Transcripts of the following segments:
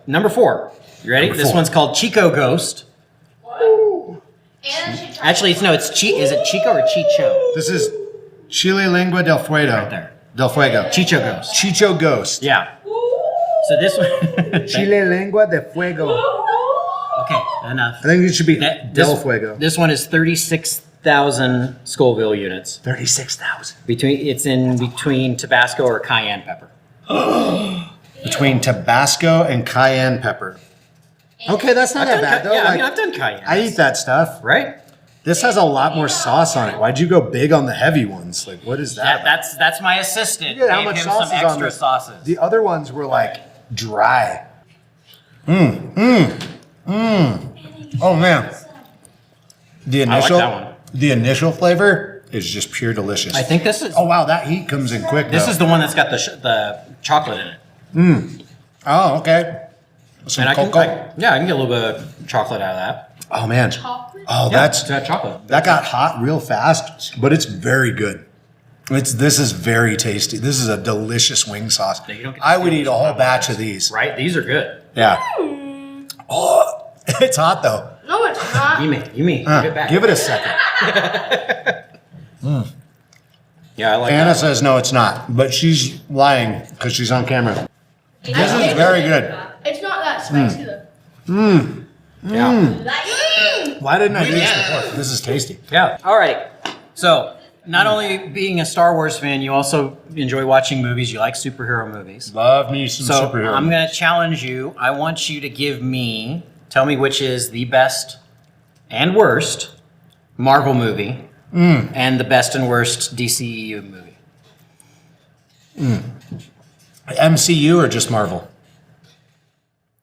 Number 4. You ready? This one's called Chico Ghost. Actually, it's is it Chico or Chicho? This is Chile Lengua del Fuego. Right there. Del Fuego. Chicho Ghost. Chicho Ghost. Yeah. So this one. Chile Lengua de Fuego. Okay, enough. I think it should be Del Fuego. This one is 36,000 Scoville units. 36,000. It's in between Tabasco or cayenne pepper. Between Tabasco and cayenne pepper. Okay, that's not that bad though. Yeah, I've done cayenne. I eat that stuff. Right? This has a lot more sauce on it. Why'd you go big on the heavy ones? Like, what is that? That's my assistant. Look at how Gave much him sauce some is on extra this. sauces. The other ones were like dry. Oh man. The initial, that one. the initial flavor is just pure delicious. I think this is. Oh wow, that heat comes in quick. This though. is the one that's got the chocolate in it. Oh, okay. Some And cocoa. I can get a little bit of chocolate out of that. Oh man. Chocolate? Oh, Yeah, that's it's got chocolate. that got hot real fast, but it's very good. This is very tasty. This is a delicious wing sauce. Yeah, you don't get I to would see eat a what's whole on batch this. of these. Right? These are good. Yeah. Oh, it's hot though. No, it's not. You mean. Give it back. Give it a second. Yeah, I like Anna that. says no, it's not, but she's lying because she's on camera. This is very good. It's not that spicy though. Yeah. Why didn't I do this before? This is tasty. Yeah. All right. So, not only being a Star Wars fan, you also enjoy watching movies. You like superhero movies. Love me some So, superhero. I'm going to challenge you. I want you to tell me which is the best and worst Marvel movie and the best and worst DCU movie. MCU or just Marvel?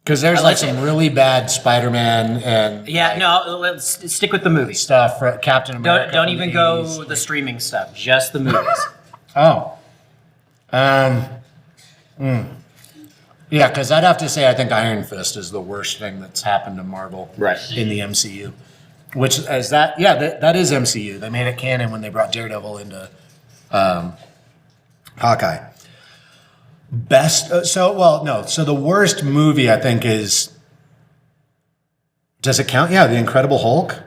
Because there's I like like some really bad Spider-Man and Yeah, no, let's stick with the movies. stuff. For Captain America. Don't from even the go 80s. the streaming stuff, just the movies. Oh. Yeah, because I'd have to say I think Iron Fist is the worst thing that's happened to Marvel Right. in the MCU. Which is that? Yeah, that is MCU. They made it canon when they brought Daredevil into Hawkeye. So the worst movie I think is. Does it count? Yeah, The Incredible Hulk.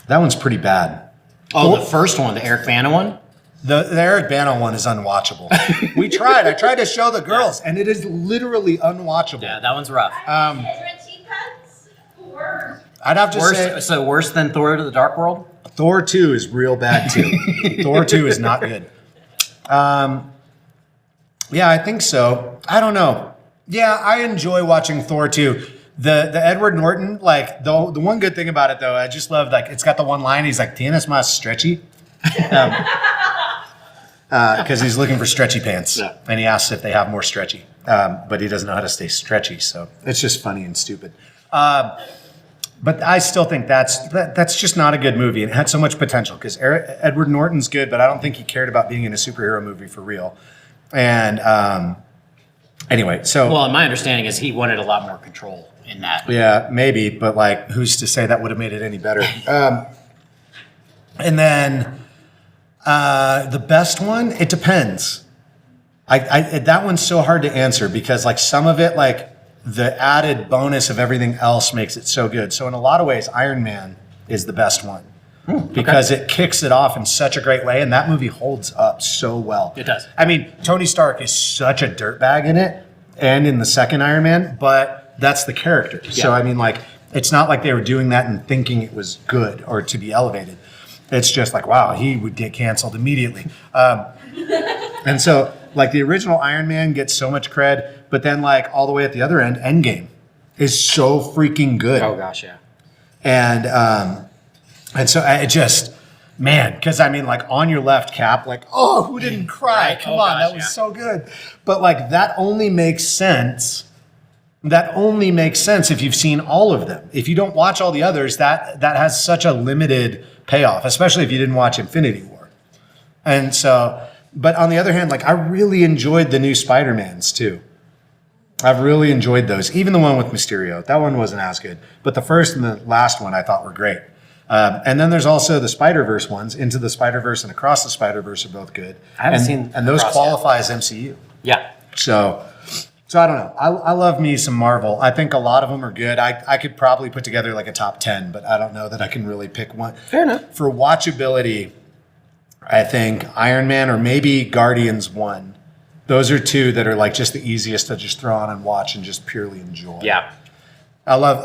That one's pretty bad. Oh, the first one, the Eric Bana one? The Eric Bana one is unwatchable. We tried. I tried to show the girls, and it is literally unwatchable. Yeah, that one's rough. I'd have to say So worse than Thor to the Dark World? Thor 2 is real bad too. Thor 2 is not good. Yeah, I think so. I don't know. Yeah, I enjoy watching Thor 2. The Edward Norton, like the one good thing about it though, I just love like it's got the one line. He's like, "Tienes más stretchy," because he's looking for stretchy pants, Yeah. and he asks if they have more stretchy, but he doesn't know how to stay stretchy. So it's just funny and stupid. But I still think that's just not a good movie. It had so much potential because Edward Norton's good, but I don't think he cared about being in a superhero movie for real. And anyway, so Well, my understanding is he wanted a lot more control in that. yeah, maybe, but like, who's to say that would have made it any better? And then the best one, it depends. That one's so hard to answer because like some of it, like the added bonus of everything else makes it so good. So in a lot of ways, Iron Man is the best one because it kicks it off in such a great way, and that movie holds up so well. It does. I mean, Tony Stark is such a dirtbag in it, and in the second Iron Man, but that's the character. Yeah. So I mean, like, it's not like they were doing that and thinking it was good or to be elevated. It's just like, wow, he would get canceled immediately. And so, like, the original Iron Man gets so much cred, but then, like, all the way at the other end, Endgame is so freaking good. Oh gosh, yeah. And so I just, man, because I mean, like, on your left, Cap, like, oh, who didn't cry? Right. Come Oh, on, gosh, that was yeah. so good. But, like, that only makes sense. That only makes sense if you've seen all of them. If you don't watch all the others, that has such a limited payoff, especially if you didn't watch Infinity War. And so, but on the other hand, like, I really enjoyed the new Spider-Mans too. I've really enjoyed those. Even the one with Mysterio. That one wasn't as good. But the first and the last one I thought were great. And then there's also the Spider-Verse ones. Into the Spider-Verse and Across the Spider-Verse are both good. I haven't seen And those Across qualify as MCU. Yeah. So, So I don't know. I love me some Marvel. I think a lot of them are good. I could probably put together like a top 10, but I don't know that I can really pick one. Fair enough. For watchability, I think Iron Man or maybe Guardians 1. Those are two that are like just the easiest to just throw on and watch and just purely enjoy. Yeah. I love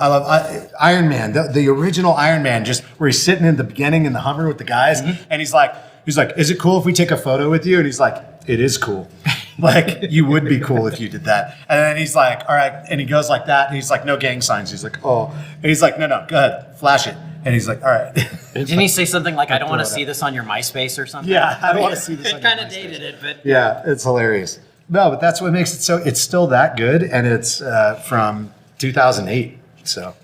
Iron Man, the original Iron Man, just where he's sitting in the beginning in the Hummer with the guys, and he's like, is it cool if we take a photo with you? And he's like, it is cool. Like, you would be cool if you did that. And then he's like, all right. And he goes like that. And he's like, no gang signs. He's like, oh. And he's like, no, go ahead, flash it. And he's like, all right. Didn't he say something like, I don't want to see this on your MySpace or something? Yeah, I don't want to see this on It your kind of MySpace. dated it, but. Yeah, it's hilarious. No, but that's what makes it so, it's still that good. And it's from 2008. So.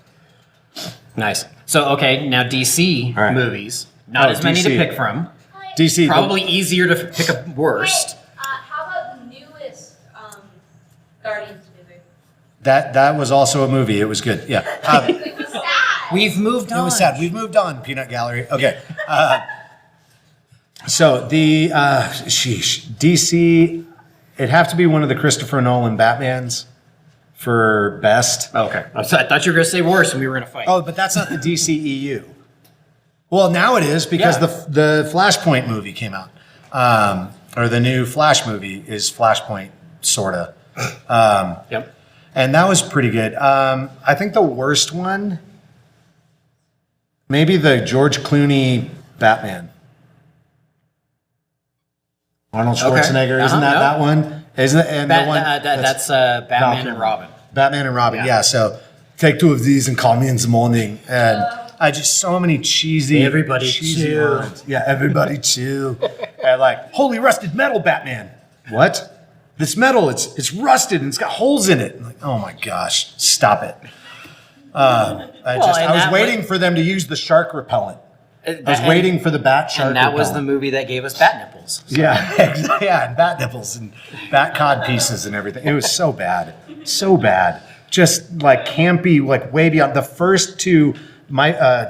Nice. So, okay, now DC All right. movies. Not Oh, as many DC. to pick from. DC. Probably easier to pick a worst. How about the newest Guardians movie? That was also a movie. It was good. Yeah. It was sad. We've moved on. It was sad. We've moved on, Peanut Gallery. Okay. So the DC, it'd have to be one of the Christopher Nolan Batmans for best. Okay. I thought you were going to say worse and we were going to fight. Oh, but that's not the DCEU. Well, now it is because Yeah. the Flashpoint movie came out, or the new Flash movie is Flashpoint, sorta. Yep. And that was pretty good. I think the worst one, maybe the George Clooney Batman. Arnold Schwarzenegger, Okay. isn't that No. that one? Isn't it? And the one That's Batman and Robin. Batman and Robin, Yeah. yeah. So take two of these and call me in the morning. And I just so many cheesy, Everybody cheesy chill. lines. Yeah, everybody chill. And like, holy rusted metal, Batman. What? This metal, it's rusted and it's got holes in it. I'm like, oh my gosh, stop it. I and was that waiting for them to use the shark repellent. I was waiting for the bat shark And that was the repellent. movie that gave us bat nipples. Yeah, yeah, and bat nipples and bat cod pieces and everything. It was so bad, so bad. Just like campy, like way beyond. The first two,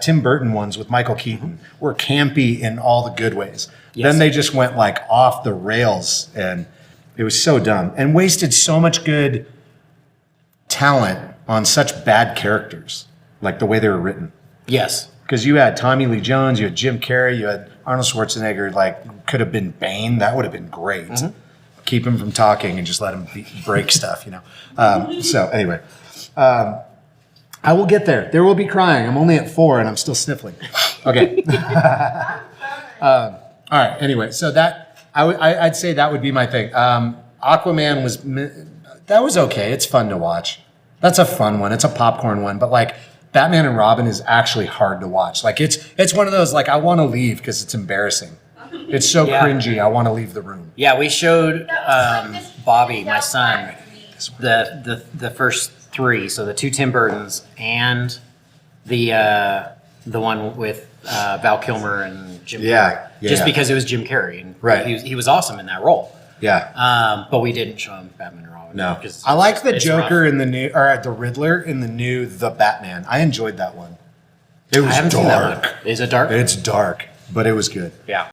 Tim Burton ones with Michael Keaton were campy in all the good ways. Yes. Then they just went like off the rails, and it was so dumb and wasted so much good talent on such bad characters, like the way they were written. Yes. Because you had Tommy Lee Jones, you had Jim Carrey, you had Arnold Schwarzenegger, like could have been Bane. That would have been great. Keep him from talking and just let him break stuff, you know. So anyway, I will get there. There will be crying. I'm only at 4 and I'm still sniffling. Okay. All right. Anyway, so that I'd say that would be my thing. Aquaman was okay. It's fun to watch. That's a fun one. It's a popcorn one, but like. Batman and Robin is actually hard to watch. Like it's one of those like I want to leave because it's embarrassing. It's so Yeah. cringy. I want to leave the room. Yeah, we showed Bobby, my son, the first 3. So the 2 Tim Burtons and the one with Val Kilmer and Jim Yeah, Carrey. yeah, Just yeah. because it was Jim Carrey. And Right. he was awesome in that role. Yeah. But we didn't show him Batman and Robin. No. because I like the it's Joker rough. in the new or the Riddler in the new The Batman. I enjoyed that one. It was I haven't dark. seen that one. Is it dark? It's dark, but it was good. Yeah.